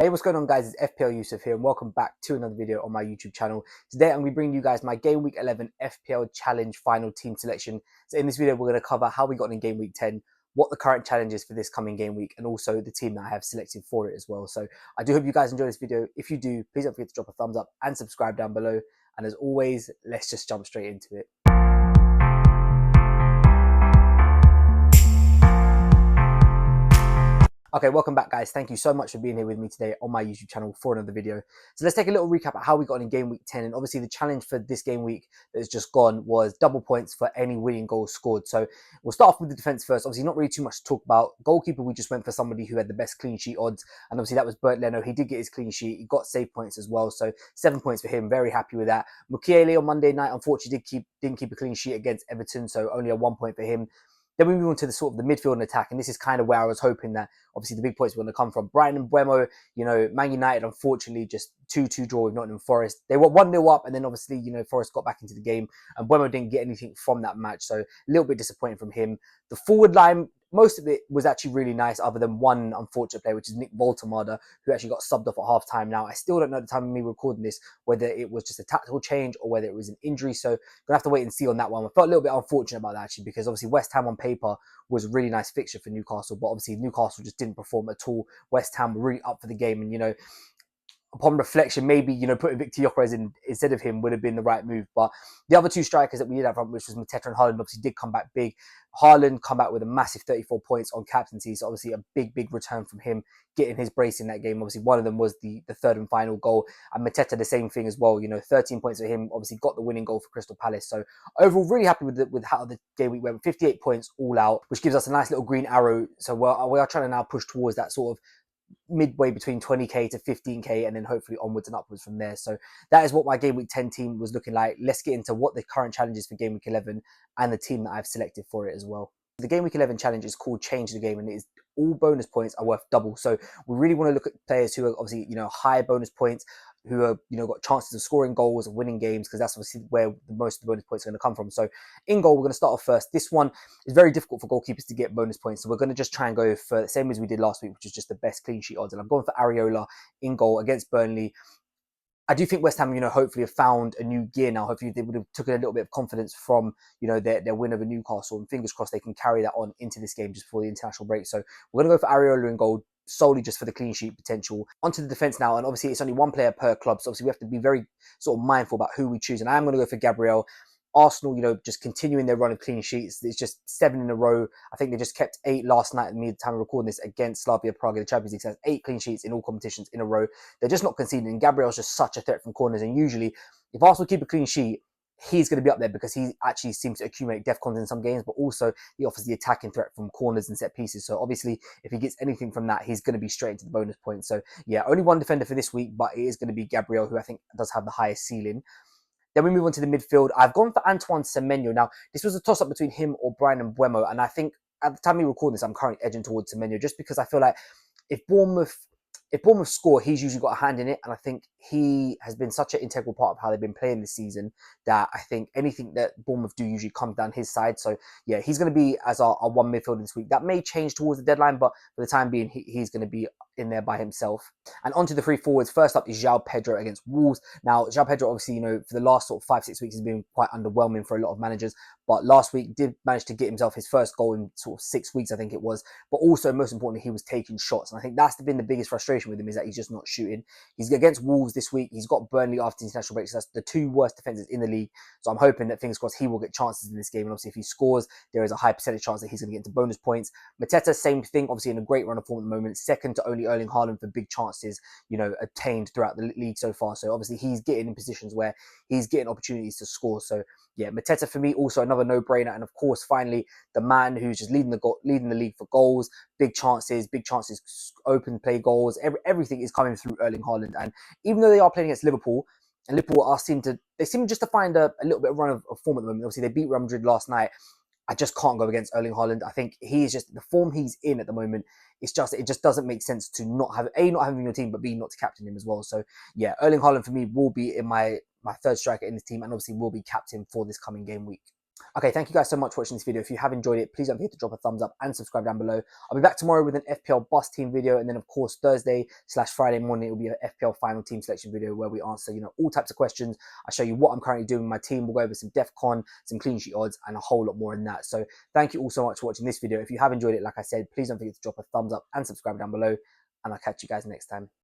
Hey, what's going on, guys? It's FPL Yusuf here, and welcome back to another video on my YouTube channel. Today, I'm going to be bringing you guys my Game Week 11 FPL Challenge final team selection. So in this video, we're going to cover how we got in Game Week 10, what the current challenge is for this coming game week, and also the team that I have selected for it as well. So I do hope you guys enjoy this video. If you do, please don't forget to drop a thumbs up and subscribe down below. And as always, let's just jump straight into it. Okay, welcome back, guys. Thank you so much for being here with me today on my YouTube channel for another video. So let's take a little recap of how we got in Game Week 10. And obviously the challenge for this game week that has just gone was double points for any winning goals scored. So we'll start off with the defense first. Obviously not really too much to talk about. Goalkeeper, we just went for somebody who had the best clean sheet odds. And obviously that was Bert Leno. He did get his clean sheet. He got save points as well. So 7 points for him. Very happy with that. Mukiele on Monday night, unfortunately, didn't keep a clean sheet against Everton. So only a 1 point for him. Then we move on to the sort of the midfield and attack, and this is kind of where I was hoping that obviously the big points were going to come from. Brighton and Mbeumo, Man United, unfortunately, just 2-2 draw with Nottingham Forest. They were 1-0 up, and then obviously, Forest got back into the game, and Mbeumo didn't get anything from that match, so a little bit disappointing from him. The forward line, most of it was actually really nice, other than one unfortunate player, which is Nick Voltemada, who actually got subbed off at half-time. Now, I still don't know at the time of me recording this whether it was just a tactical change or whether it was an injury, so I'm going to have to wait and see on that one. I felt a little bit unfortunate about that, actually, because obviously West Ham on paper was a really nice fixture for Newcastle, but obviously Newcastle just didn't perform at all. West Ham were really up for the game, and upon reflection, maybe, putting Victor Gyökeres in instead of him would have been the right move. But the other two strikers that we did have front, which was Mateta and Haaland, obviously did come back big. Haaland come back with a massive 34 points on captaincy. So obviously a big return from him, getting his brace in that game. Obviously one of them was the third and final goal. And Mateta, the same thing as well. 13 points for him. Obviously got the winning goal for Crystal Palace. So overall, really happy with how the game week went. 58 points all out, which gives us a nice little green arrow. So we are trying to now push towards that sort of midway between 20k to 15k, and then hopefully onwards and upwards from there. So that is what my Game Week 10 team was looking like. Let's get into what the current challenge is for Game Week 11 and the team that I've selected for it as well. The Game Week 11 challenge is called Change the Game, and it is all bonus points are worth double. So we really want to look at players who are obviously, high bonus points, who are, got chances of scoring goals and winning games, because that's obviously where most of the bonus points are going to come from. So in goal, we're going to start off first. This one is very difficult for goalkeepers to get bonus points. So we're going to just try and go for the same as we did last week, which is just the best clean sheet odds. And I'm going for Areola in goal against Burnley. I do think West Ham, hopefully have found a new gear now. Hopefully they would have taken a little bit of confidence from, their win over Newcastle, and fingers crossed they can carry that on into this game just before the international break. So we're going to go for Areola in goal, solely just for the clean sheet potential. Onto the defense now, and obviously it's only one player per club, so obviously we have to be very sort of mindful about who we choose. And I am going to go for Gabriel. Arsenal, just continuing their run of clean sheets. It's just 7 in a row. I think they just kept 8 last night at the time of recording this against Slavia Prague in the Champions League. So 8 clean sheets in all competitions in a row. They're just not conceding. And Gabriel's just such a threat from corners. And usually, if Arsenal keep a clean sheet, he's going to be up there because he actually seems to accumulate DEFCONs in some games, but also he offers the attacking threat from corners and set pieces. So obviously, if he gets anything from that, he's going to be straight into the bonus points. So yeah, only one defender for this week, but it is going to be Gabriel, who I think does have the highest ceiling. Then we move on to the midfield. I've gone for Antoine Semenyo. Now, this was a toss-up between him or Brian and Mbeumo, and I think at the time we record this, I'm currently edging towards Semenyo, just because I feel like if Bournemouth score, he's usually got a hand in it, and I think he has been such an integral part of how they've been playing this season that I think anything that Bournemouth do usually comes down his side. So yeah, he's going to be as our one midfielder this week. That may change towards the deadline, but for the time being, he's going to be in there by himself. And onto the 3 forwards. First up is João Pedro against Wolves. Now, João Pedro, obviously, for the last sort of 5-6 weeks has been quite underwhelming for a lot of managers, but last week did manage to get himself his first goal in sort of 6 weeks, I think it was. But also, most importantly, he was taking shots, and I think that's been the biggest frustration with him, is that he's just not shooting. He's against Wolves this week. He's got Burnley after the international break, so that's the 2 worst defenses in the league. So I'm hoping that, fingers crossed, he will get chances in this game, and obviously if he scores, there is a high percentage chance that he's going to get into bonus points. Mateta, same thing, obviously in a great run of form at the moment, second to only Erling Haaland for big chances, attained throughout the league so far. So obviously he's getting in positions where he's getting opportunities to score. So yeah, Mateta for me, also another no-brainer. And of course, finally, the man who's just leading the league for goals, big chances, open play goals, everything is coming through Erling Haaland. And even though they are playing against Liverpool, and Liverpool seem just to find a little bit of run of form at the moment. Obviously, they beat Real Madrid last night. I just can't go against Erling Haaland. I think he is just, the form he's in at the moment, it just doesn't make sense to not have not having your team, but B, not to captain him as well. So yeah, Erling Haaland for me will be in my third striker in this team, and obviously will be captain for this coming game week. Okay, thank you guys so much for watching this video. If you have enjoyed it, please don't forget to drop a thumbs up and subscribe down below. I'll be back tomorrow with an FPL bus team video, and then of course Thursday/Friday morning it will be an FPL final team selection video where we answer, all types of questions. I show you what I'm currently doing with my team. We'll go over some DEFCON, some clean sheet odds, and a whole lot more in that. So thank you all so much for watching this video. If you have enjoyed it, like I said, please don't forget to drop a thumbs up and subscribe down below, and I'll catch you guys next time.